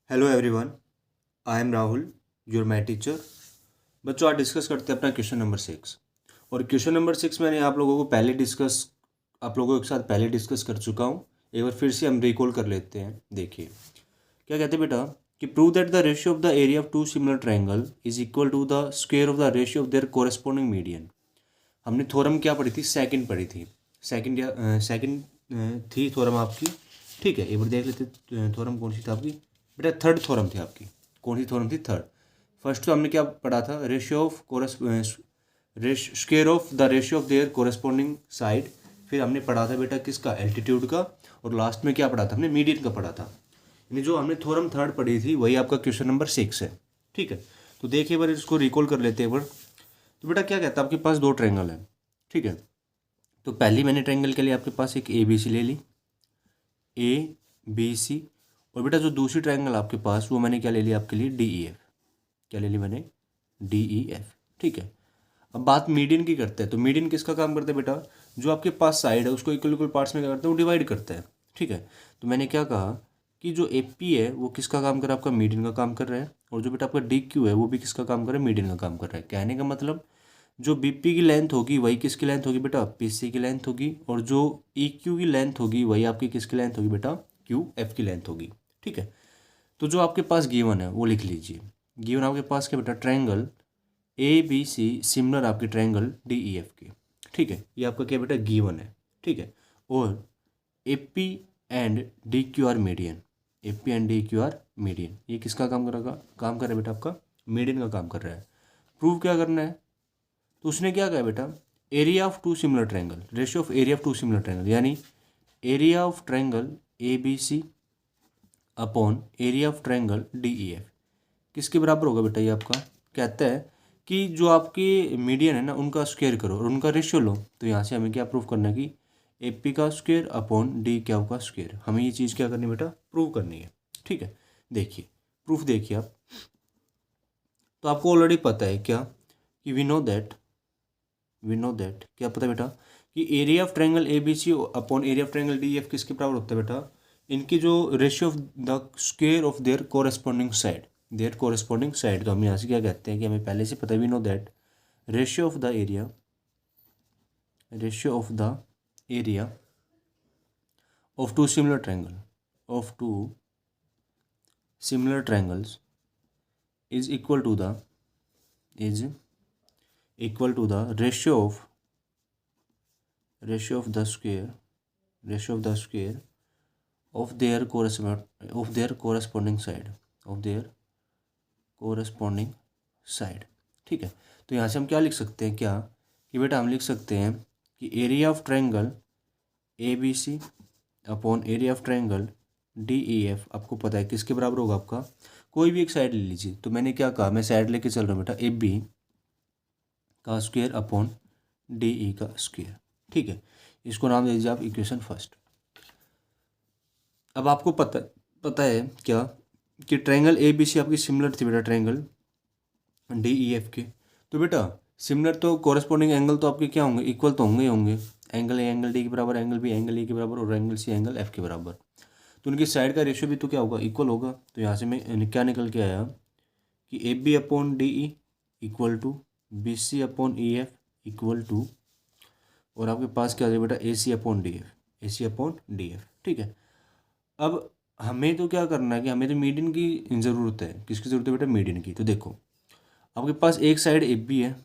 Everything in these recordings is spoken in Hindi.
Hello everyone, I am Rahul, your my teacher. बच्चों, आज डिस्कस करते हैं अपना क्वेश्चन नंबर 6। और क्वेश्चन नंबर 6 मैंने आप लोगों के साथ पहले डिस्कस कर चुका हूँ। एक बार फिर से हम रिकॉल कर लेते हैं। देखिए क्या कहते हैं बेटा कि prove that the ratio of the area of two similar triangle is equal to the square of the ratio of their corresponding median. हमने थ्योरम क्या पढ़ी थी? सेकंड पढ़ी थी। सेकंड थी थ्योरम आपकी। ठीक है, एक बार देख लेते थ्योरम कौन सी थी आपकी। बेटा थर्ड थ्योरम थी आपकी। कौन सी थ्योरम थी? थर्ड। फर्स्ट तो हमने क्या पढ़ा था? Ratio of square of the ratio of their corresponding side. फिर हमने पढ़ा था बेटा किसका? एल्टीट्यूड का। और लास्ट में क्या पढ़ा था हमने? मीडियन का पढ़ा था। यानी जो हमने थ्योरम थर्ड पढ़ी थी वही आपका क्वेश्चन नंबर 6 है। ठीक है, तो देखिए एक बार इसको रिकॉल कर लेते हैं एक बार। तो बेटा क्या कहता है, आपके पास दो ट्रायंगल है। ठीक है, तो पहली मैंने ट्रायंगल के लिए आपके पास एक ए बी सी ले ली, ए बी सी। और बेटा जो दूसरी ट्रायंगल आपके पास वो मैंने क्या ले लिया आपके लिए? D E F. क्या ले ली मैंने? D E F. ठीक है, अब बात मीडियन की करते हैं। तो मीडियन किसका काम करता है बेटा? जो आपके पास साइड है उसको इक्वल इक्वल पार्ट्स में क्या करते हैं? वो डिवाइड करता है। ठीक है, तो मैंने क्या कहा कि जो ए पी है वो किसका काम कर रहा है? आपका मीडियन का काम कर रहा है। और जो बेटा आपका डी क्यू है वो भी किसका काम कर रहा है? मीडियन का काम कर रहा है। कहने का मतलब जो बी पी की लेंथ होगी वही किसकी लेंथ होगी बेटा? पी सी की लेंथ होगी। और जो ई क्यू की लेंथ होगी वही आपकी किसकी लेंथ होगी बेटा? क्यू एफ की लेंथ होगी। ठीक है, तो जो आपके पास गिवन है वो लिख लीजिए। गिवन आपके पास क्या बेटा? Triangle A B C similar आपके ट्रायंगल डी ई एफ के। ठीक है, ये आपका क्या बेटा? गिवन है। ठीक है, और A P and D Q R median. A P and D Q R median, ये किसका काम करेगा? काम कर रहा है बेटा आपका मीडियन का काम कर रहा है। प्रूव क्या करना है? तो उसने क्या कहा बेटा? Area of two similar triangle, ratio of area of two similar triangle, यानी area of triangle A B C upon area of triangle D E F किसके बराबर होगा बेटा? ये आपका कहता है कि जो आपके मीडियन है ना उनका स्क्वायर करो और उनका रेशियो लो। तो यहाँ से हमें क्या प्रूव करना है कि ए पी का स्क्वायर अपॉन डी क्या का स्क्वायर। हमें ये चीज़ क्या करनी है बेटा? प्रूव करनी है। ठीक है, देखिए प्रूफ देखिए आप। तो आपको ऑलरेडी पता है क्या कि वी नो दैट क्या पता है बेटा कि area of triangle A B C upon area of triangle D F किसके बराबर होता है बेटा? इनकी जो ratio of the square of their corresponding side. तो हम यहाँ से क्या कहते हैं कि हमें पहले से पता है, we know that ratio of the area of two similar triangles is equal to the ratio of the square of their corresponding side। ठीक है, तो यहाँ से हम क्या लिख सकते हैं क्या कि बेटा हम लिख सकते हैं कि area of triangle A B C upon area of triangle D E F आपको पता है किसके बराबर होगा? आपका कोई भी एक साइड ले लीजिए। तो मैंने क्या कहा? मैं साइड लेके चल रहा हूँ बेटा, ए बी का स्क्वायर अपॉन डी ई का स्क्वायर। ठीक है, इसको नाम दे दीजिए आप इक्वेशन फर्स्ट। अब आपको पता है क्या कि ट्रायंगल ए बी सी आपकी सिमिलर थी बेटा ट्रायंगल डी ई एफ के। तो बेटा सिमिलर तो कोरस्पॉन्डिंग एंगल तो आपके क्या होंगे? इक्वल तो होंगे ही होंगे। एंगल ए एंगल डी के बराबर, एंगल बी एंगल ए के बराबर और एंगल सी एंगल एफ के बराबर। तो उनकी साइड का रेशियो भी तो क्या होगा? इक्वल होगा। तो यहाँ से मैं क्या निकल के आया कि A B upon D E equal to B C upon E F equal to, और आपके पास क्या आ जाए बेटा? A C upon D F. ठीक है, अब हमें तो क्या करना है कि हमें तो मीडियन की ज़रूरत है। किसकी ज़रूरत है बेटा? मीडियन की। तो देखो आपके पास एक साइड ए बी है,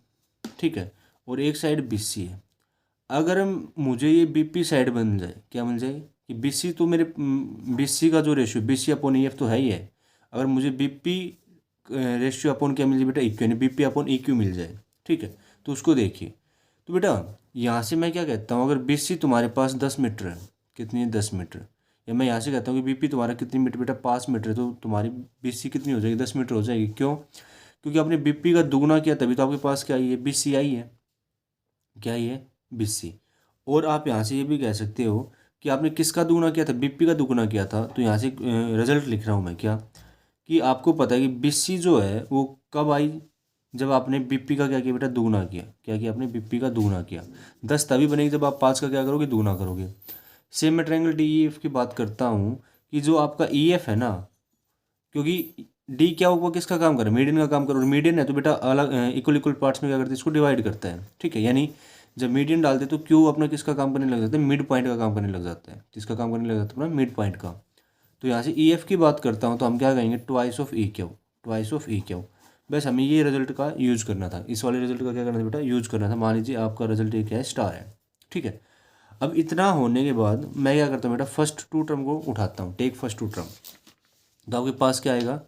ठीक है, और एक साइड बी सी है। अगर हम मुझे ये बी पी साइड बन जाए, क्या बन जाए कि बी सी तो मेरे बी सी का जो ratio B C upon E F तो है ही है। अगर मुझे बी पी रेशियो अपॉन क्या मिल जाए बेटा? इक्यू, यानी B P upon E Q मिल जाए। ठीक है, तो उसको देखिए। तो बेटा यहाँ से मैं क्या कहता हूँ, अगर बी सी तुम्हारे पास 10 मीटर है, कितनी है? 10 मीटर। या मैं यहाँ से कहता हूँ कि बी पी तुम्हारा कितनी मीटर बेटा? 5 मीटर है। तो तुम्हारी बी सी कितनी हो जाएगी? 10 मीटर हो जाएगी। क्यों? क्योंकि आपने बी पी का दुगना किया तभी तो आपके पास क्या आई है? बी सी आई है। क्या आई है? B C. और आप यहाँ से ये भी कह सकते हो कि आपने किसका दुगना किया था? बी पी का दुगना किया था। तो यहाँ से रिजल्ट लिख रहा हूँ मैं क्या कि आपको पता है कि बी सी जो है वो कब आई? जब आपने बी पी का क्या किया बेटा? दुगना किया। क्या किया आपने? बी पी का दुगना किया। 10 तभी बनेगी जब आप 5 का क्या करोगे? दुगना करोगे। सेम मैं ट्रायंगल डी ई एफ की बात करता हूँ कि जो आपका ई एफ है ना, क्योंकि डी क्या होगा, किसका काम करे, मीडियन का काम करे, और मीडियन है तो बेटा अलग इक्वल इक्वल पार्ट्स में क्या करते हैं, इसको डिवाइड करता है। ठीक है, यानी जब मीडियन डालते तो क्यू अपना किसका काम करने लग जाता है, मिड पॉइंट का काम करने लग जाता है। किसका काम करने लग जाता है, अपना मिड पॉइंट का। तो यहाँ से ई एफ की बात करता हूँ तो हम क्या कहेंगे, twice of E Q, twice of E Q. बस हमें ये रिजल्ट का यूज करना था, इस वाले रिजल्ट का क्या करना था बेटा, यूज करना था। मान लीजिए आपका रिजल्ट ये क्या है, स्टार है। ठीक है, अब इतना होने के बाद मैं क्या करता हूँ बेटा, फर्स्ट टू टर्म को उठाता हूँ, टेक फर्स्ट टू टर्म। तो आपके पास क्या आएगा,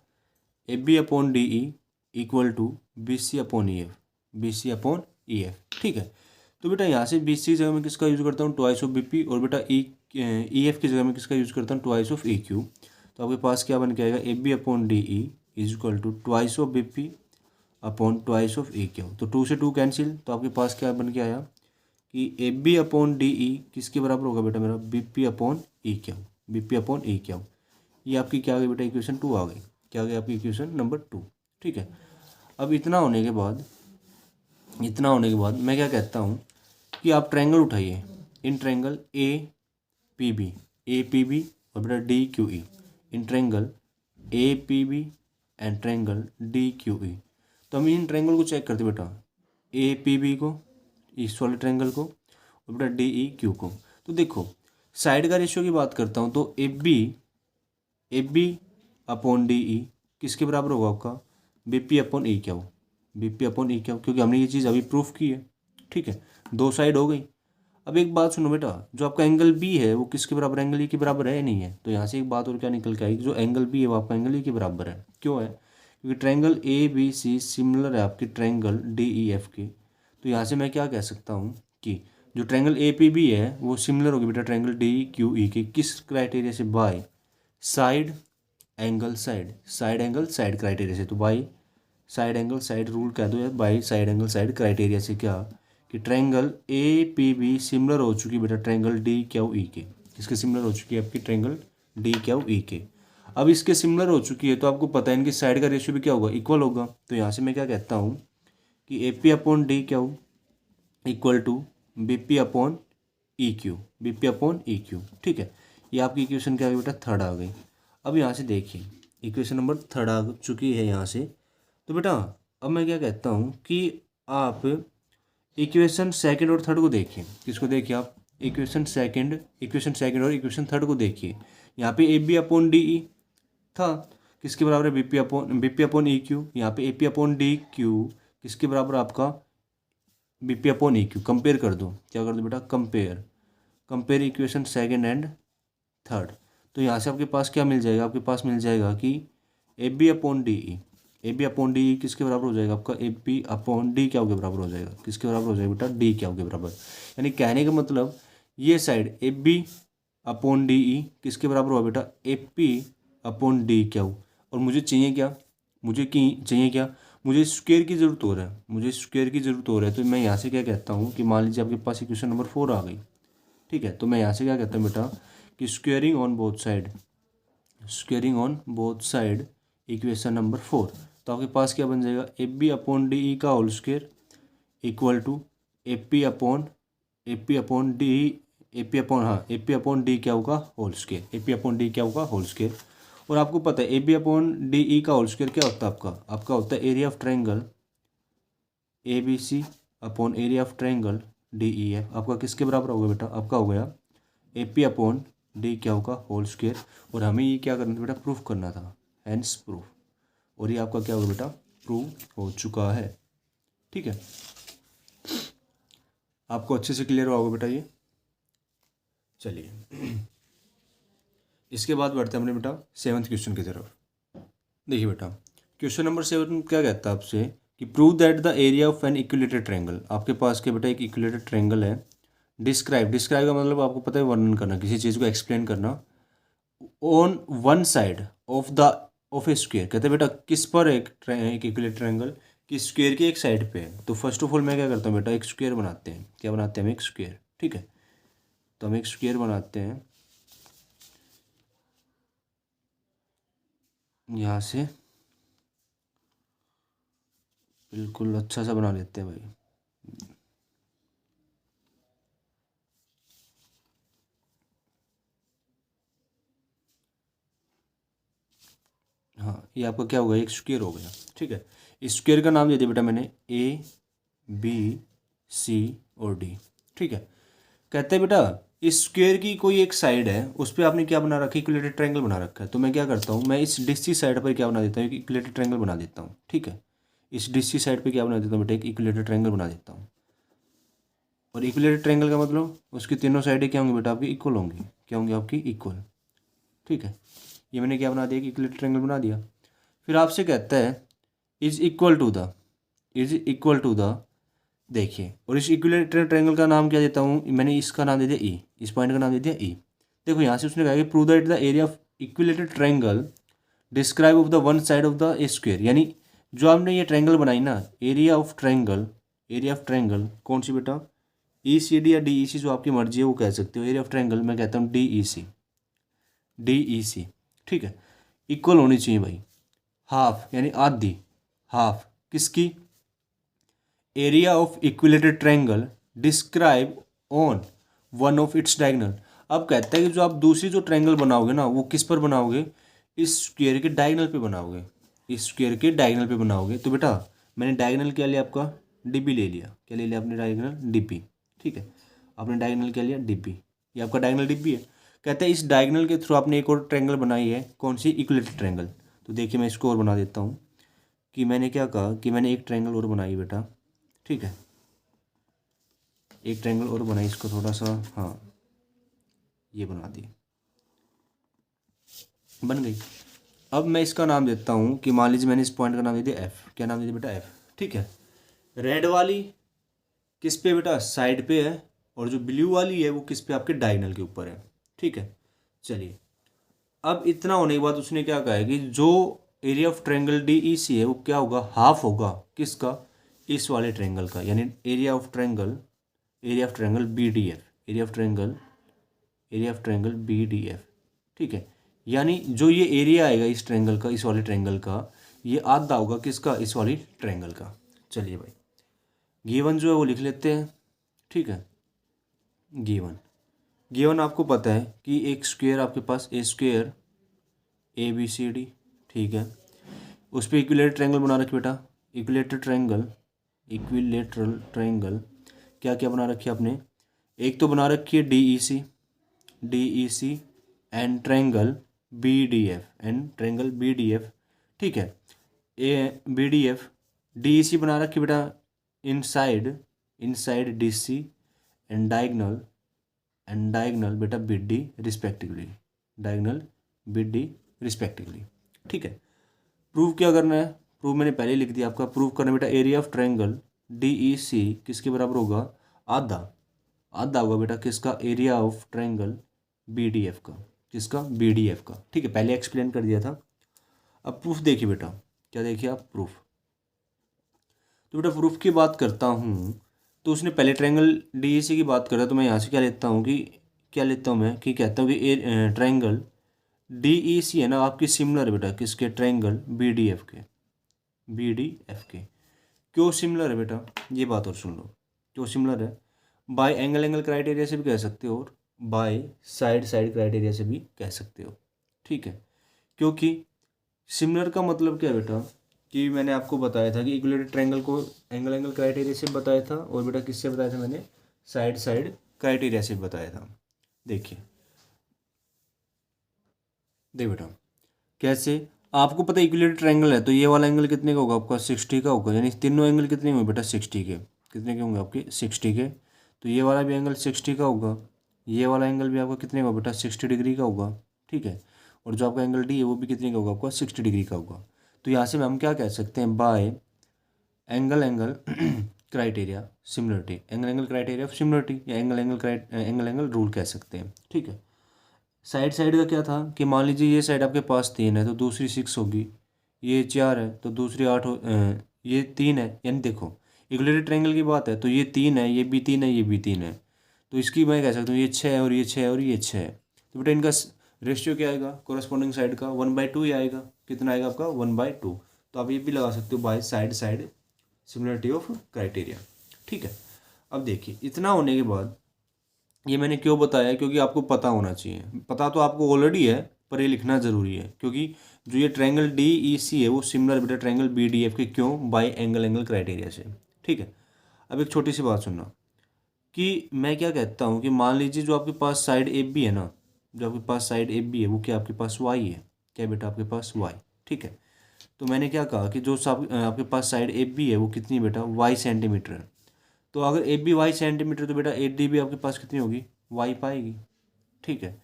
A B upon D E equal to B C upon E F, B C upon E F. ठीक है, तो बेटा यहाँ से बी सी की जगह में किसका यूज़ करता हूँ, ट्वाइस ऑफ बी पी, और बेटा ई एफ की जगह में किसका यूज़ करता हूँ, ट्वाइस ऑफ ई क्यू। तो आपके पास क्या बन के आएगा, A B upon D E is equal to twice of B P upon twice of E Q. तो टू से टू कैंसिल, तो आपके पास क्या बन के आया कि A B upon D E किसके बराबर होगा बेटा मेरा, B P upon E Q, B P upon E Q. ये आपकी क्या आ गई बेटा, इक्वेशन 2 आ गई। क्या आ गई आपकी इक्वेशन नंबर 2। ठीक है, अब इतना होने के बाद, इतना होने के बाद मैं क्या कहता हूँ कि आप ट्रायंगल उठाइए, in triangle A P B और बेटा D Q E, in triangle A P B and triangle D Q E. तो हम इन ट्रायंगल को चेक करते बेटा, ए पी बी को, इस वाले ट्रायंगल को, और बेटा डी ई क्यू को। तो देखो साइड का रेशियो की बात करता हूँ तो A B upon D E किसके बराबर होगा आपका, B P upon E Q, B P upon E Q, क्योंकि हमने ये चीज़ अभी प्रूफ की है। ठीक है, दो साइड हो गई। अब एक बात सुनो बेटा, जो आपका एंगल बी है वो किसके बराबर, एंगल ई के बराबर है या नहीं है। तो यहाँ से एक बात और क्या निकल के आएगी, जो एंगल बी है वो आपका एंगल ई के बराबर है। क्यों है, क्योंकि triangle A B C similar है आपकी ट्रायंगल डी ई एफ के। तो यहाँ से मैं क्या कह सकता हूँ कि जो ट्रायंगल ए पी बी है वो सिमिलर होगी बेटा ट्रायंगल डी क्यू ई के, किस क्राइटेरिया से, by side angle side, side angle side criteria से। तो by side angle side rule कह दो या by side angle side criteria से, क्या कि triangle A P B similar हो चुकी बेटा ट्रायंगल डी क्यू ई के। किसके सिमिलर हो चुकी है, आपकी ट्रायंगल डी क्यू ई के। अब इसके सिमिलर हो चुकी है तो आपको पता है इनकी साइड का रेशियो भी क्या होगा, इक्वल होगा। तो यहाँ से मैं क्या कहता हूँ कि A P upon D Q equal to B P upon E Q, B P upon E Q. ठीक है, ये आपकी इक्वेशन क्या आ गई बेटा, थर्ड आ गई। अब यहाँ से देखिए इक्वेशन नंबर थर्ड आ चुकी है यहाँ से। तो बेटा अब मैं क्या कहता हूँ कि आप इक्वेशन सेकंड और थर्ड को देखिए। किसको देखिए आप, इक्वेशन सेकंड और इक्वेशन थर्ड को देखिए। यहाँ पे A B upon D E था, किसके बराबर है, B P upon E Q. यहाँ पे A P upon D Q किसके बराबर आपका, B P upon E Q. Compare कर दो, क्या कर दो बेटा, compare, compare equation second and third. तो यहाँ से आपके पास क्या मिल जाएगा, आपके पास मिल जाएगा कि A B upon D E, A B upon D E किसके बराबर हो जाएगा आपका, ए बी अपॉन डी क्या के बराबर हो जाएगा, किसके बराबर हो जाएगा बेटा, डी क्या के बराबर। यानी कहने का मतलब ये side A B upon D E किसके बराबर हुआ बेटा, ए पी अपॉन डी क्या। और मुझे चाहिए क्या, मुझे चाहिए क्या, मुझे स्क्वायर की ज़रूरत हो रहा है, मुझे स्क्वायर की ज़रूरत हो रहा है। तो मैं यहाँ से क्या कहता हूँ कि मान लीजिए आपके पास इक्वेशन नंबर 4 आ गई। ठीक है, तो मैं यहाँ से क्या कहता हूँ बेटा कि squaring on both side, squaring on both side equation number 4। तो आपके पास क्या बन जाएगा, A B upon D E का whole square equal to A P upon D, A P upon, हाँ ए पी अपॉन डी क्या होगा, whole square, A P upon D क्या होगा, होल स्क्वेयर। और आपको पता है A B upon D E का होल स्क्वेयर क्या होता है आपका, आपका होता है area of triangle A B C upon area of triangle D E F. आपका किसके बराबर होगा बेटा, आपका हो गया ए पी अपॉन डी क्या होगा, होल स्क्वेयर। और हमें ये क्या करना था बेटा, प्रूफ करना था, हैंस प्रूफ। और ये आपका क्या होगा बेटा, प्रूफ हो चुका है। ठीक है, आपको अच्छे से क्लियर होगा बेटा ये। चलिए इसके बाद बढ़ते हैं अपने बेटा 7th क्वेश्चन की तरफ। देखिए बेटा क्वेश्चन नंबर 7 क्या कहता है आपसे कि prove that the area of an equilateral triangle. आपके पास क्या बेटा, एक इक्विलेटरल ट्रायंगल है। डिस्क्राइब, डिस्क्राइब का मतलब आपको पता है वर्णन करना, किसी चीज़ को एक्सप्लेन करना। On one side of A square, कहते हैं बेटा किस पर एक इक्विलेटरल ट्रायंगल कि स्क्वेयर की एक साइड पे है। तो फर्स्ट ऑफ ऑल मैं क्या करता हूँ बेटा, एक स्क्वेयर बनाते हैं। क्या बनाते हैं हम, एक स्क्वेयर। ठीक है, तो हम एक स्क्वेयर बनाते हैं यहाँ से, बिल्कुल अच्छा सा बना लेते हैं भाई। हाँ ये आपका क्या हो गया, एक स्क्वायर हो गया। ठीक है, इस स्क्वायर का नाम दे दिया बेटा मैंने ABCOD। ठीक है, कहते हैं बेटा इस स्क्वायर की कोई एक साइड है, उस पर आपने क्या बना रखा है, इक्विलेटरल ट्रायंगल बना रखा है। तो मैं क्या करता हूँ, मैं इस डिस्सी साइड पर क्या बना देता हूँ, एक इक्विलेटरल ट्रायंगल बना देता हूँ। ठीक है, इस डिस्सी साइड पे क्या बना देता हूँ बेटा, एक इक्विलेटरल ट्रायंगल बना देता हूँ। और इक्विलेटरल ट्रायंगल का मतलब उसकी तीनों साइडें क्या होंगी बेटा, आपकी इक्वल होंगी। क्या होंगी आपकी, इक्वल। ठीक है, ये मैंने क्या बना दिया, कि इक्विलेटरल ट्रायंगल बना दिया। फिर आपसे कहता है इज इक्वल टू द, देखिए, और इस इक्विलेटरल ट्रायंगल का नाम क्या देता हूँ मैंने, इसका नाम दे दिया ई, इस पॉइंट का नाम दे दिया ई। देखो यहाँ से उसने कहा कि prove that the area of equilateral triangle describe of the one side of the square, यानी जो आपने ये ट्रायंगल बनाई ना, एरिया ऑफ ट्रायंगल कौन सी बेटा, ECD या DEC, जो आपकी मर्जी है वो कह सकते हो। एरिया ऑफ ट्रायंगल मैं कहता हूँ DEC। ठीक है, इक्वल होनी चाहिए भाई, हाफ यानी आधी, हाफ किसकी, area of equilateral triangle describe on one of its diagonal. अब कहता है कि जो आप दूसरी जो ट्रायंगल बनाओगे ना, वो किस पर बनाओगे, इस स्क्वायर के डायगोनल पे बनाओगे, इस स्क्वायर के डायगोनल पे बनाओगे। तो बेटा मैंने डायगोनल क्या लिया, आपका DB ले लिया। क्या ले लिया आपने, डायगोनल DB। ठीक है, आपने डायगोनल क्या लिया, DB, ये आपका डायगोनल DB है। कहते हैं इस डायगोनल के थ्रू आपने एक और ट्रायंगल बनाई है, कौन सी, इक्विलेटरल ट्रायंगल। तो देखिए मैं इसको और बना देता हूँ, कि मैंने क्या कहा कि मैंने एक ट्रायंगल और बनाई बेटा। ठीक है, एक ट्रायंगल और बनाई, इसको थोड़ा सा, हाँ ये बना दी, बन गई। अब मैं इसका नाम देता हूँ कि मान लीजिए मैंने इस पॉइंट का नाम दे दिया F। क्या नाम दे दिया बेटा, F। ठीक है, रेड वाली किस पे बेटा, साइड पे है, और जो ब्लू वाली है वो किस पे, आपके डायगोनल के ऊपर है। ठीक है, चलिए अब इतना होने के बाद उसने क्या कहा है कि जो एरिया ऑफ ट्रायंगल DEC है वो क्या होगा, हाफ होगा किसका, इस वाले ट्रायंगल का, यानी area of triangle BDF, area of triangle BDF। ठीक है, यानी जो ये एरिया आएगा इस ट्रायंगल का, इस वाले ट्रायंगल का, ये आधा होगा किसका, इस वाली ट्रायंगल का। चलिए भाई गिवन जो है वो लिख लेते हैं। ठीक है, गिवन आपको पता है कि एक स्क्वायर आपके पास, ए स्क्वायर ABCD। ठीक है, उस पर इक्विलेटरल ट्रायंगल बना रखी बेटा, इक्विलेटरल ट्रायंगल क्या क्या बना रखी है आपने, एक तो बना रखी है DEC एंड ट्रायंगल BDF। ठीक है, BDF DEC बना रखी बेटा इनसाइड DC एंड डायगोनल बेटा BD रिस्पेक्टिवली। ठीक है, प्रूव क्या करना है, प्रूव मैंने पहले लिख दिया आपका, प्रूव करना बेटा एरिया ऑफ ट्रायंगल DEC किसके बराबर होगा, आधा होगा बेटा किसका, एरिया ऑफ ट्रायंगल BDF का, किसका, BDF का। ठीक है, पहले एक्सप्लेन कर दिया था। अब प्रूफ देखिए बेटा, क्या देखिए आप, प्रूफ। तो बेटा प्रूफ की बात करता हूँ, तो उसने पहले ट्रायंगल DEC की बात करा, तो मैं यहाँ से क्या लेता हूँ कि कहता हूँ कि ट्रायंगल DEC है ना आपकी सिमिलर है बेटा किसके, ट्रायंगल BDF के। क्यों सिमिलर है बेटा, ये बात और सुन लो, क्यों सिमिलर है, बाय एंगल क्राइटेरिया से भी कह सकते हो, और बाय साइड क्राइटेरिया से भी कह सकते हो। ठीक है, क्योंकि सिमिलर का मतलब क्या है बेटा, कि मैंने आपको बताया था कि इक्विलेटरल ट्रायंगल को एंगल क्राइटेरिया से बताया था, और बेटा किससे बताया था मैंने, साइड क्राइटेरिया से बताया था। देखिए देख बेटा कैसे, आपको पता है इक्विलेटरल ट्रायंगल है, तो ये वाला एंगल कितने का होगा आपका, 60 का होगा, यानी तीनों एंगल कितने होंगे बेटा, 60 के। कितने के होंगे आपके, 60 के। तो ये वाला भी एंगल 60 का होगा, ये वाला एंगल भी आपका कितने का होगा बेटा, 60 डिग्री का होगा। ठीक है, और जो आपका एंगल D है वो भी कितने का होगा आपका, 60 डिग्री का होगा। तो यहाँ से हम क्या कह सकते हैं, bye angle criteria similarity, angle criteria of similarity, या एंगल रूल कह सकते हैं। ठीक है, साइड का क्या था कि मान लीजिए ये साइड आपके पास 3 है तो दूसरी 6 होगी, ये 4 है तो दूसरी 8 ये 3 है, यानी देखो इक्विलेटरल ट्रायंगल की बात है, तो ये 3 है, ये भी 3 है, ये भी 3 है, तो इसकी मैं कह सकता हूँ ये 6 है, और ये 6 है, और ये 6 है। तो बेटा इनका रेशियो क्या आएगा, कोरस्पॉन्डिंग साइड का 1/2 ही आएगा। कितना आएगा आपका, 1/2। तो आप ये भी लगा सकते हो by side similarity of criteria. ठीक है, अब देखिए इतना होने के बाद ये मैंने क्यों बताया, क्योंकि आपको पता होना चाहिए, पता तो आपको ऑलरेडी है, पर ये लिखना ज़रूरी है, क्योंकि जो ये ट्रायंगल डी ई सी है वो सिमिलर बेटा ट्रायंगल बी डी एफ के क्यों, बाय एंगल क्राइटेरिया से। ठीक है, अब एक छोटी सी बात सुनना कि मैं क्या कहता हूँ कि मान लीजिए जो आपके पास साइड ए बी है ना, जो आपके पास साइड ए बी है वो क्या आपके पास वाई है, क्या बेटा आपके पास वाई। ठीक है, तो मैंने क्या कहा कि जो आपके पास साइड ए बी है वो कितनी है बेटा, वाई सेंटीमीटर है। तो अगर ए बी वाई सेंटीमीटर तो बेटा ए डी भी आपके पास कितनी होगी, वाई पाएगी। ठीक है,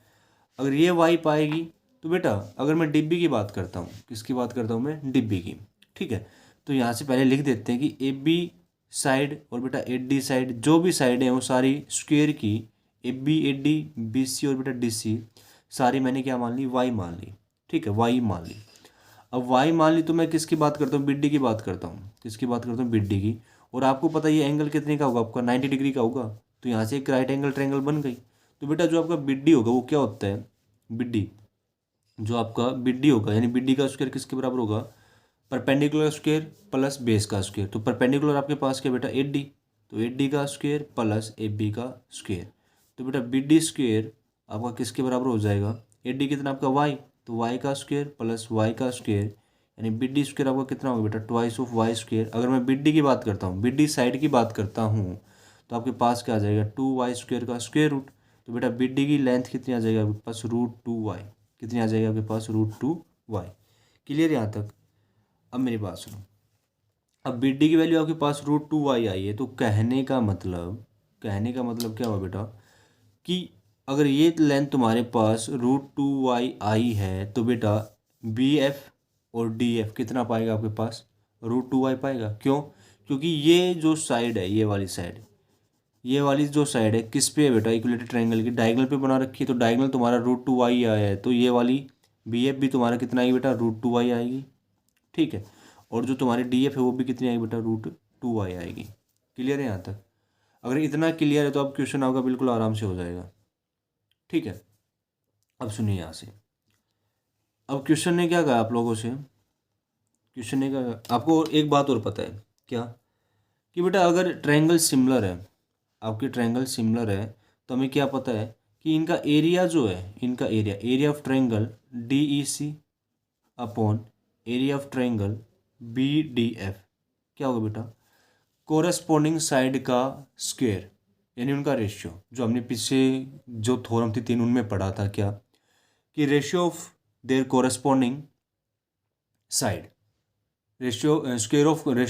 अगर ये वाई पाएगी तो बेटा अगर मैं डिब्बी की बात करता हूँ, किसकी बात करता हूँ मैं, डिब्बी की। ठीक है, तो यहाँ से पहले लिख देते हैं कि ए बी साइड और बेटा ए डी साइड, जो भी साइड है वो सारी स्क्वायर की, A B A D B C और बेटा डी सी सारी मैंने क्या मान ली, वाई मान ली। ठीक है, वाई मान ली। अब वाई मान ली तो मैं किसकी बात करता हूँ, बिड्डी की बात करता हूँ, किसकी बात करता हूँ, बिड्डी की। और आपको पता है ये एंगल कितने का होगा आपका, 90 डिग्री का होगा। तो यहाँ से एक राइट एंगल ट्रायंगल बन गई। तो बेटा जो आपका बिड्डी होगा वो क्या होता है, बिड्डी, जो आपका बिड्डी होगा यानी बिड्डी का स्क्वायर किसके बराबर होगा, परपेंडिकुलर स्क्वायर प्लस बेस का स्क्वायर। तो परपेंडिकुलर आपके पास क्या बेटा, 80, तो 80 का स्क्वायर प्लस ए बी का स्क्वायर। तो बेटा बी डी स्क्वायर आपका किसके बराबर हो जाएगा, 80 कितना आपका वाई, तो वाई का स्क्वायर प्लस वाई का स्क्वायर, यानी बी डी स्क्वायर आपका कितना होगा बेटा, ट्वाइस ऑफ वाई स्क्वायर। अगर मैं बिड्डी की बात करता हूँ, बिड्डी साइड की बात करता हूँ, तो आपके पास क्या आ जाएगा, 2y स्क्वायर का स्क्वायर रूट। तो बेटा बिड्डी की लेंथ कितनी आ जाएगी आपके पास, √2y, कितनी आ जाएगी आपके पास, √2y। क्लियर यहाँ तक। अब मेरी बात सुनो, अब बिड्डी की वैल्यू आपके पास √2y आई है, तो कहने का मतलब क्या हुआ बेटा कि अगर ये लेंथ तुम्हारे पास √2y आई है तो बेटा बी एफ और डी एफ कितना पाएगा आपके पास, √2y पाएगा। क्यों, क्योंकि ये जो साइड है, ये वाली साइड, ये वाली जो साइड है किस पे है बेटा, इक्विलेटरल ट्रायंगल की डायगोनल पे बना रखी है। तो डायगोनल तुम्हारा √2y आया है, तो ये वाली बी एफ भी तुम्हारा कितना आएगी बेटा, √2y आएगी। ठीक है, और जो तुम्हारी डी एफ है वो भी कितनी आएगी बेटा, √2y आएगी। क्लियर है यहाँ तक। अगर इतना क्लियर है तो अब क्वेश्चन आपका बिल्कुल आराम से हो जाएगा। ठीक है, अब सुनिए यहाँ से, अब क्वेश्चन ने क्या कहा आप लोगों से, क्वेश्चन ने कहा आपको एक बात और पता है क्या, कि बेटा अगर ट्रायंगल सिमिलर है, आपके ट्रायंगल सिमिलर है, तो हमें क्या पता है कि इनका एरिया जो है, इनका area of triangle D E C upon area of triangle B D F क्या होगा बेटा, कोरेस्पोंडिंग साइड का स्क्वायर, यानी उनका रेशियो। जो हमने पीछे जो थ्योरम थी 3 उनमें पढ़ा था क्या, कि ratio of their corresponding side, ratio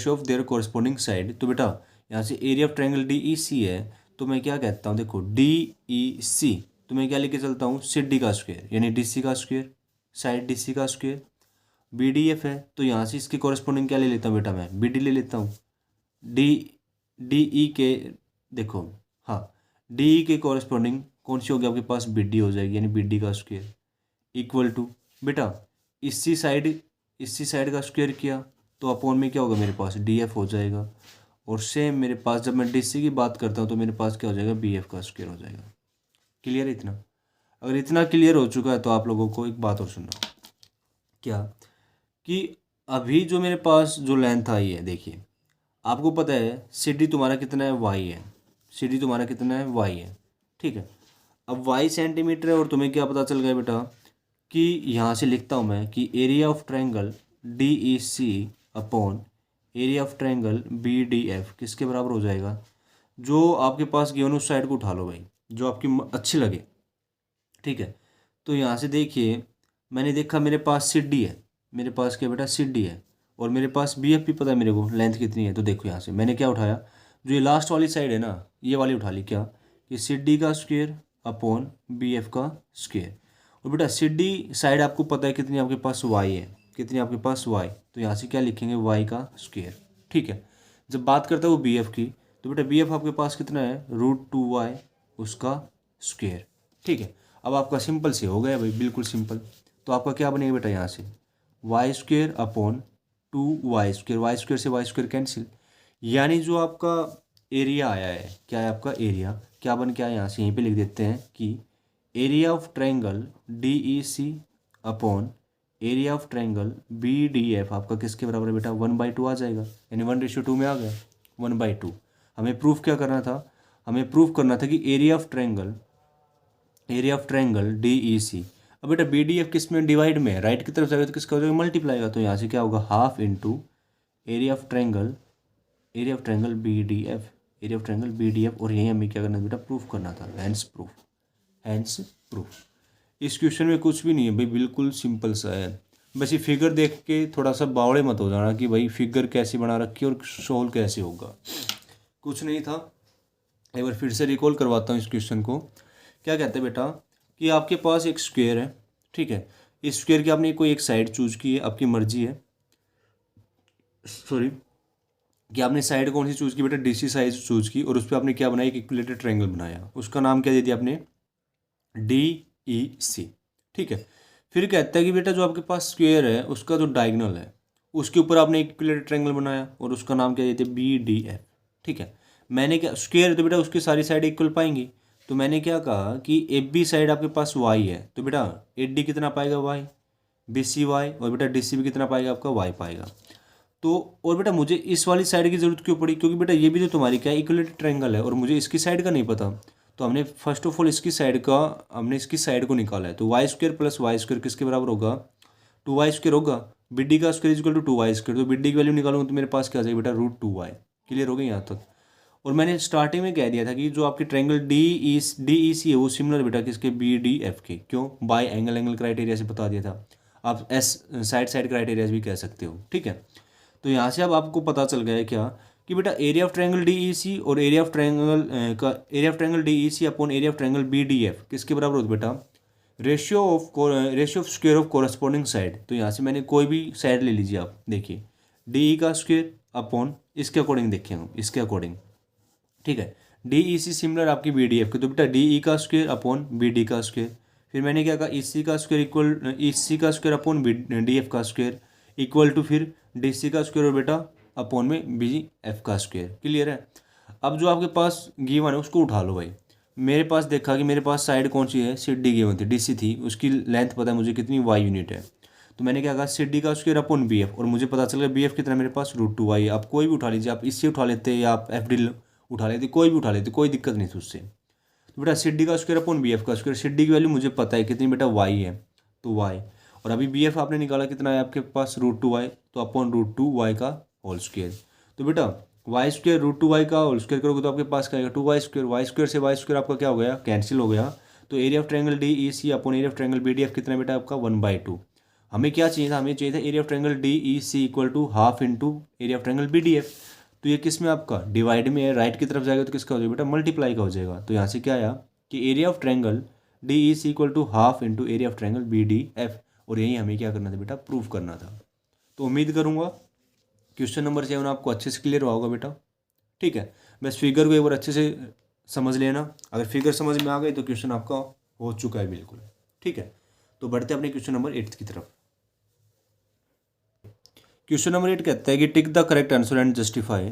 of their corresponding side. तो बेटा यहाँ से area of triangle D E C है, तो मैं क्या कहता हूँ, देखो डी ई सी, तो मैं क्या लेके चलता हूँ, सी डी का स्क्वायर यानी डी सी का स्क्वायर, साइड डी सी का स्क्वायर। बी डी एफ है तो यहाँ से इसके कोरेस्पोंडिंग क्या ले लेता हूँ बेटा, मैं बी डी ले लेता हूँ। डी डी ई के, देखो हाँ, डी ई के कोरेस्पोंडिंग कौन सी होगी आपके पास, बी डी हो जाएगी, यानी बी डी का स्क्वायर इक्वल टू बेटा इसी साइड का स्क्वायर किया तो अपॉन में क्या होगा मेरे पास, डी एफ हो जाएगा। और सेम मेरे पास जब मैं डी सी की बात करता हूँ तो मेरे पास क्या हो जाएगा, बी एफ का स्क्वायर हो जाएगा। क्लियर है इतना। अगर इतना क्लियर हो चुका है तो आप लोगों को एक बात और सुनना, क्या कि अभी जो मेरे पास जो लेंथ आई है, देखिए आपको पता है सी डी तुम्हारा कितना है, वाई है, सी डी तुम्हारा कितना है, वाई है। ठीक है, अब वाई सेंटीमीटर है और तुम्हें क्या पता चल गया बेटा कि यहाँ से लिखता हूँ मैं कि area of triangle D E C upon area of triangle B D F किसके बराबर हो जाएगा, जो आपके पास गिवन उस साइड को उठा लो भाई, जो आपकी अच्छी लगे। ठीक है, तो यहाँ से देखिए मैंने देखा मेरे पास सी डी है, मेरे पास क्या बेटा, सी डी है, और मेरे पास बी एफ भी पता है मेरे को लेंथ कितनी है। तो देखो यहाँ से मैंने क्या उठाया, जो ये लास्ट वाली साइड है ना, ये वाली उठा ली, क्या कि सी डी का स्क्वायर अपॉन बी एफ का स्क्वायर। और बेटा सी डी साइड आपको पता है कितनी आपके पास वाई है, कितनी आपके पास वाई, तो यहाँ से क्या लिखेंगे, वाई का स्क्वायर। ठीक है, जब बात करता है वो बी एफ की, तो बेटा बी एफ आपके पास कितना है, √2y उसका स्क्वायर। ठीक है, अब आपका सिंपल से हो गया भाई, बिल्कुल सिंपल। तो आपका क्या बनेगा बेटा, यहाँ से Y square upon 2y square, Y square से वाई स्क्वायर कैंसिल, यानी जो आपका एरिया आया है, क्या है आपका एरिया, क्या बन के आया, यहाँ से यहीं पे लिख देते हैं कि area of triangle D E C upon area of triangle B D F आपका किसके बराबर है बेटा, 1/2 आ जाएगा, यानी 1:2 में आ गया 1/2। हमें प्रूफ क्या करना था, हमें प्रूफ करना था कि area of triangle D E C अब बेटा बी डी एफ किस में डिवाइड में है, राइट की तरफ जाएगा तो किसका हो जाएगा मल्टीप्लाई का, तो यहाँ से क्या होगा half into area of triangle B D F, area of triangle B D F. और यही हमें क्या करना था बेटा प्रूफ करना था, हैंस प्रूफ। इस क्वेश्चन में कुछ भी नहीं है भाई, बिल्कुल सिंपल सा है। बस ये फिगर देख के थोड़ा सा बावड़े मत हो जाना कि भाई फिगर कैसी बना रखी है और सोल्व कैसे होगा, कुछ नहीं था। एक बार फिर से रिकॉल करवाता हूँ इस क्वेश्चन को। क्या कहते हैं बेटा कि आपके पास एक स्क्वायर है, ठीक है, इस स्क्वायर की आपने कोई एक साइड चूज की है, आपकी मर्जी है, सॉरी कि आपने साइड कौन सी चूज की बेटा, डीसी साइड चूज की, और उस पर आपने क्या बनाया, एक इक्विलेटरल ट्रायंगल बनाया, उसका नाम क्या दे दिया आपने, DEC, ठीक है। फिर कहता है कि बेटा जो आपके पास स्क्वायर है उसका जो डायगोनल है उसके ऊपर आपने एक इक्विलेटरल ट्रायंगल बनाया और उसका नाम क्या देते हैं BDF, ठीक है। मैंने क्या, स्क्वायर तो बेटा उसकी सारी साइड इक्वल पाएंगी, तो मैंने क्या कहा कि AB साइड आपके पास Y है, तो बेटा AD कितना पाएगा Y, BC Y, और बेटा DC भी कितना पाएगा आपका Y पाएगा। तो और बेटा मुझे इस वाली साइड की जरूरत क्यों पड़ी, क्योंकि बेटा ये भी तो तुम्हारी क्या है इक्विलेटरल ट्रायंगल है और मुझे इसकी साइड का नहीं पता, तो हमने फर्स्ट ऑफ ऑल इसकी साइड को निकाला है। तो Y square plus Y square किसके बराबर होगा, 2y स्क्वायर होगा, BD का square equal to 2y square, तो BD की वैल्यू निकालूंगा तो मेरे पास क्या आ जाएगा बेटा √2y। क्लियर हो गया यहाँ तक। और मैंने स्टार्टिंग में कह दिया था कि जो आपकी ट्रायंगल DEC है वो सिमिलर बेटा किसके, BDF के, क्यों, बाय एंगल क्राइटेरिया से बता दिया था। आप साइड क्राइटेरिया भी कह सकते हो, ठीक है। तो यहाँ से अब आपको पता चल गया है क्या कि बेटा एरिया ऑफ ट्रायंगल DEC और area of triangle DEC upon area of triangle BDF किसके बराबर होता है बेटा, ratio of square of corresponding side. तो यहाँ से मैंने कोई भी साइड ले लीजिए आप, देखिए DE का स्क्वायर अपॉन इसके अकॉर्डिंग देखें हम, इसके अकॉर्डिंग, ठीक है। DEC सिमिलर आपकी BDF के, तो बेटा DE का स्क्वायर अपॉन BD का स्क्वायर। फिर मैंने क्या कहा EC का स्क्वायर इक्वल EC का स्क्वायर अपॉन DF का स्क्वायर इक्वल टू फिर DC का स्क्वायर और बेटा अपॉन में BF का स्क्वायर। क्लियर है। अब जो आपके पास गिवन है उसको उठा लो भाई। मेरे पास देखा कि मेरे पास साइड कौन सी है, CD गिवन थी, DC थी, उसकी लेंथ पता है मुझे कितनी Y यूनिट है, तो मैंने क्या कहा CD का स्क्वायर अपॉन BF, और मुझे पता चल गया BF कितना मेरे पास √2y है। आप कोई भी उठा लीजिए, आप इससे उठा लेते या आप FD उठा लेते, कोई भी उठा लेते, कोई दिक्कत नहीं थी उससे। तो बेटा CD का स्क्वायर अपॉन BF का स्क्वायर, CD की वैल्यू मुझे पता है कितनी बेटा Y है, तो Y, और अभी BF आपने निकाला कितना है आपके पास √2y, तो अपॉन √2y का होल स्क्वायर। तो बेटा y स्क्वायर √2y का होल स्क्वायर करोगे तो आपके पास क्या आएगा 2y स्क्वायर, y स्क्वायर से y स्क्वायर आपका क्या हो गया, कैंसिल हो गया। तो area of triangle DEC upon area of triangle BDF कितना बेटा आपका 1/2। हमें क्या चाहिए था, हमें चाहिए था area of triangle DEC equal to half into area of triangle BDF। तो ये किस में आपका डिवाइड में है, राइट की तरफ जाएगा तो किसका हो जाएगा बेटा मल्टीप्लाई का हो जाएगा। तो यहाँ से क्या आया कि area of triangle DEC equal to half into area of triangle BDF, और यही हमें क्या करना था बेटा प्रूफ करना था। तो उम्मीद करूँगा क्वेश्चन नंबर 7 आपको अच्छे से क्लियर हुआ होगा बेटा, ठीक है। बस फिगर को एक बार अच्छे से समझ लेना, अगर फिगर समझ में आ गई तो क्वेश्चन आपका हो चुका है बिल्कुल, ठीक है। तो बढ़ते अपने क्वेश्चन नंबर 8 की तरफ। क्वेश्चन नंबर 8 कहता है कि tick the correct answer and justify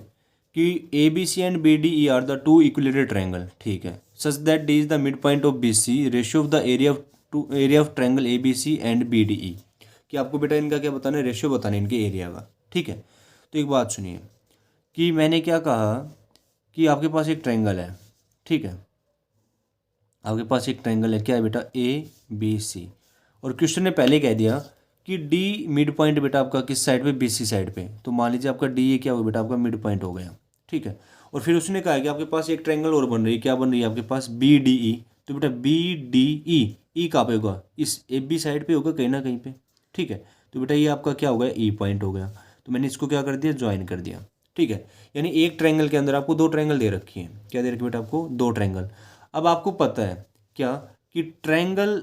कि ABC and BDE are the 2 equilateral triangle, ठीक है, such that D is the mid point of BC, ratio of the area of triangle ABC and BDE। कि आपको बेटा इनका क्या बताना है, रेशियो बताना है इनके एरिया का, ठीक है। तो एक बात सुनिए कि मैंने क्या कहा कि आपके पास एक ट्रायंगल है, ठीक है, आपके पास एक ट्रायंगल है, क्या है बेटा ABC, और क्वेश्चन ने पहले कह दिया कि D मिड पॉइंट बेटा आपका किस साइड पे, BC साइड पे। तो मान लीजिए आपका D ये क्या हो गया बेटा आपका मिड पॉइंट हो गया, ठीक है। और फिर उसने कहा कि आपके पास एक ट्रायंगल और बन रही है, क्या बन रही है आपके पास BDE। तो बेटा BDE कहाँ पे होगा, इस AB साइड पे होगा कहीं ना कहीं पे, ठीक है। तो बेटा ये आपका क्या हो गया E पॉइंट हो गया, तो मैंने इसको क्या कर दिया ज्वाइन कर दिया, ठीक है। यानी एक ट्रायंगल के अंदर आपको 2 ट्रायंगल दे रखी है, क्या दे रखी है बेटा आपको 2 ट्रायंगल। अब आपको पता है क्या कि triangle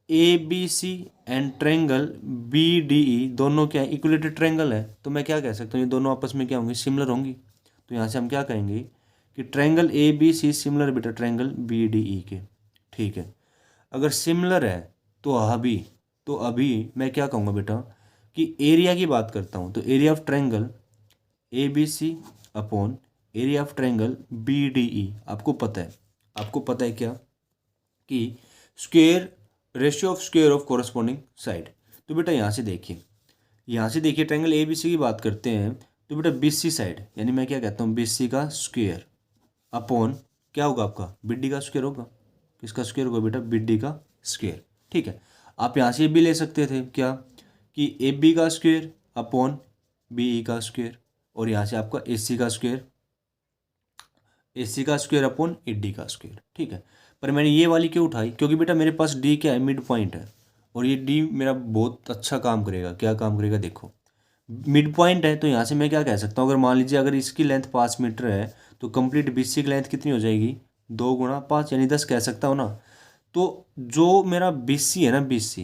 ABC and triangle BDE दोनों क्या इक्विलेटरल ट्रायंगल है, तो मैं क्या कह सकता हूँ ये दोनों आपस में क्या होंगे, सिमिलर होंगी। तो यहाँ से हम क्या कहेंगे कि ट्रायंगल ABC सिमिलर बेटा ट्रायंगल BDE के, ठीक है। अगर सिमिलर है तो अभी मैं क्या कहूँगा बेटा कि एरिया की बात करता हूँ, तो area of triangle ABC upon area of triangle BDE आपको पता है क्या कि square ratio of square of corresponding side. तो बेटा यहाँ से देखिए ट्रायंगल ABC की बात करते हैं, तो बेटा BC साइड, यानी मैं क्या कहता हूँ BC का स्क्वायर अपॉन क्या होगा आपका BD का स्क्वायर होगा, किसका स्क्वायर होगा बेटा BD का स्क्वायर, ठीक है। आप यहाँ से भी ले सकते थे क्या कि ए बी का स्क्वायर अपॉन बी ई का स्क्वायर, और यहाँ से आपका ए सी का स्क्वायर अपॉन ए डी का स्क्वायर। ठीक है, पर मैंने ये वाली क्यों उठाई, क्योंकि बेटा मेरे पास डी क्या है, मिड पॉइंट है, और ये डी मेरा बहुत अच्छा काम करेगा। क्या काम करेगा, देखो मिड पॉइंट है, तो यहाँ से मैं क्या कह सकता हूँ, अगर मान लीजिए अगर इसकी लेंथ 5 मीटर है तो कंप्लीट बीसी की लेंथ कितनी हो जाएगी, 2 गुणा 5 यानी 10 कह सकता हूँ ना। तो जो मेरा बीसी है ना, बीसी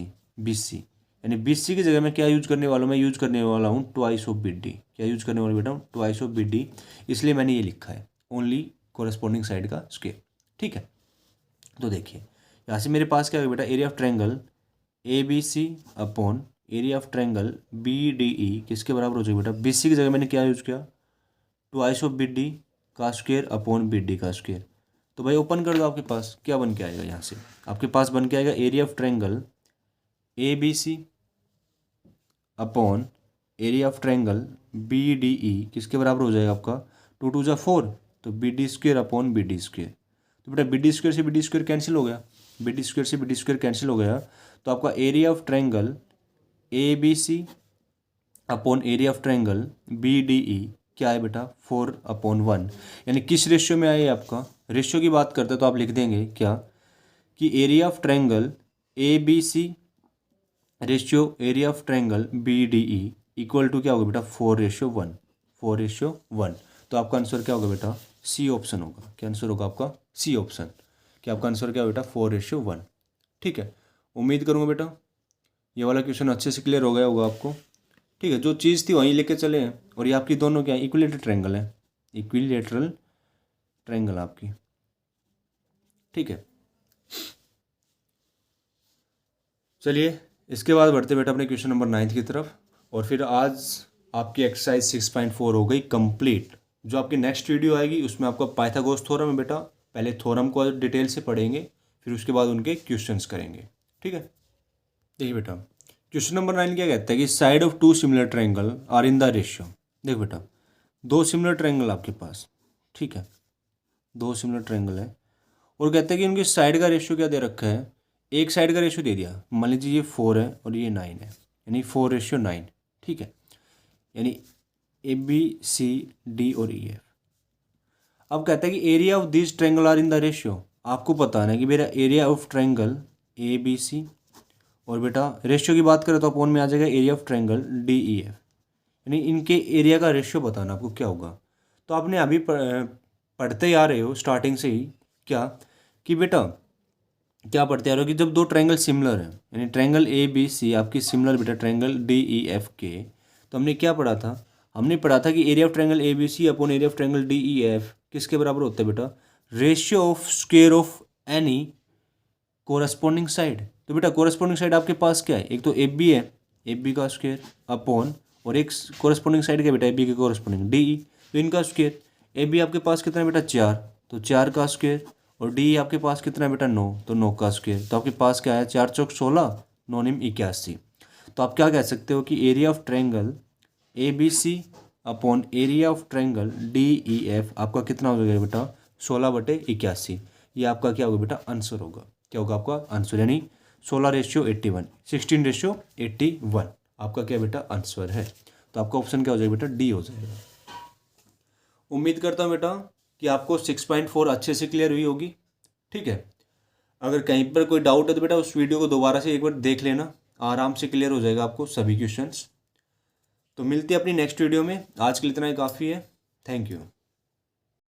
यानी बीसी की जगह मैं क्या यूज करने वाला हूँ, मैं यूज करने वाला हूँ ट्वाइस ऑफ बी डी। क्या यूज करने वाला बेटा, ट्वाइस ऑफ बी डी, इसलिए मैंने ये लिखा है ओनली कोरस्पॉन्डिंग साइड का स्क्वायर। ठीक है, तो देखिए यहाँ से मेरे पास क्या है बेटा, area of triangle A B C upon area of triangle B D E किसके बराबर हो जाएगा बेटा, बी सी की जगह मैंने क्या यूज किया, ट्वाइस ऑफ बी डी का स्क्वायर अपॉन बी डी का स्क्वायर। तो भाई ओपन कर दो, आपके पास क्या बन के आएगा, यहाँ से आपके पास बन के आएगा area of triangle A B C upon area of triangle B D E किसके बराबर हो जाएगा आपका, 2 2 जा 4, तो B D square upon B D square. तो बेटा बी डी स्क्वायर से बी डी स्क्वायर कैंसिल हो गया, बी डी स्क्वायर से बी डी स्क्वायर कैंसिल हो गया, तो आपका area of triangle A B C upon area of triangle B D E क्या है बेटा, 4/1। यानी किस रेशियो में आए आपका, रेशियो की बात करते हैं तो आप लिख देंगे क्या कि area of triangle A B C ratio area of triangle B D E equal to क्या होगा बेटा, 4:1, 4:1। तो आपका आंसर क्या होगा बेटा, सी ऑप्शन होगा। क्या आंसर होगा आपका, सी ऑप्शन। क्या आपका आंसर क्या बेटा, 4:1। ठीक है, उम्मीद करूँगा बेटा ये वाला क्वेश्चन अच्छे से क्लियर हो गया होगा आपको। ठीक है, जो चीज़ थी वहीं लेके चले हैं, और ये आपकी दोनों क्या है, इक्विलेटरल ट्रायंगल है, इक्विलेटरल ट्रायंगल आपकी। ठीक है, चलिए इसके बाद बढ़ते बेटा अपने क्वेश्चन नंबर 9 की तरफ। और फिर आज आपकी एक्सरसाइज 6.4 हो गई कंप्लीट। जो आपकी नेक्स्ट वीडियो आएगी उसमें आपका पाइथागोरस थ्योरम है बेटा, पहले थ्योरम को डिटेल से पढ़ेंगे, फिर उसके बाद उनके क्वेश्चंस करेंगे। ठीक है, देखिए बेटा क्वेश्चन नंबर 9 क्या कहता है कि side of 2 similar triangle are in the ratio. देख बेटा 2 सिमिलर ट्रायंगल आपके पास, ठीक है 2 सिमिलर ट्रायंगल है, और कहते हैं कि उनकी साइड का रेशियो क्या दे रखा है, एक साइड का रेशियो दे दिया, मान लीजिए ये 4 है और ये 9 है, यानी 4:9। ठीक है, यानी ए बी सी डी और ई एफ। अब कहता है कि area of this triangle are in the ratio. आपको पता है कि मेरा area of triangle A B C, और बेटा रेशियो की बात करें तो अपॉन में आ जाएगा area of triangle D E F, यानी इनके एरिया का रेशियो बताना आपको क्या होगा। तो आपने अभी पढ़ते ही आ रहे हो स्टार्टिंग से ही क्या कि बेटा क्या पढ़ते आ रहे हो कि जब 2 ट्रायंगल सिमिलर है, यानी ट्रायंगल ए बी सी आपकी सिमिलर बेटा ट्रायंगल डी ई एफ के, तो हमने क्या पढ़ा था, हमने पढ़ा था कि area of triangle A B C upon area of triangle D E F किसके बराबर होता है बेटा, ratio of square of any corresponding side. तो बेटा कोरस्पॉन्डिंग साइड आपके पास क्या है, एक तो ए बी है, ए बी का स्क्वायर अपॉन, और एक कोरस्पॉन्डिंग साइड क्या बेटा, ए बी के कोरस्पॉन्डिंग डी ई, तो इनका स्क्वायर। ए बी आपके पास कितना है बेटा 4, तो 4 का स्क्वायर, और डी आपके पास कितना है बेटा 9, तो 9 का स्क्वायर। तो आपके पास क्या है 4 चौक 16, 9 निम 81। तो आप क्या कह सकते हो कि area of triangle A B C upon area of triangle D E F आपका कितना हो जाएगा बेटा 16/81। ये आपका क्या होगा बेटा आंसर होगा। क्या होगा आपका आंसर, यानी 16:81, 16:81 आपका क्या बेटा आंसर है। तो आपका ऑप्शन क्या हो जाएगा बेटा, डी हो जाएगा। उम्मीद करता हूँ बेटा कि आपको 6.4 अच्छे से क्लियर हुई होगी। ठीक है, अगर कहीं पर कोई डाउट है तो बेटा उस वीडियो को दोबारा से एक बार देख लेना, आराम से क्लियर हो जाएगा आपको सभी क्वेश्चंस। तो मिलते हैं अपनी नेक्स्ट वीडियो में, आज के लिए इतना ही काफ़ी है। Thank you.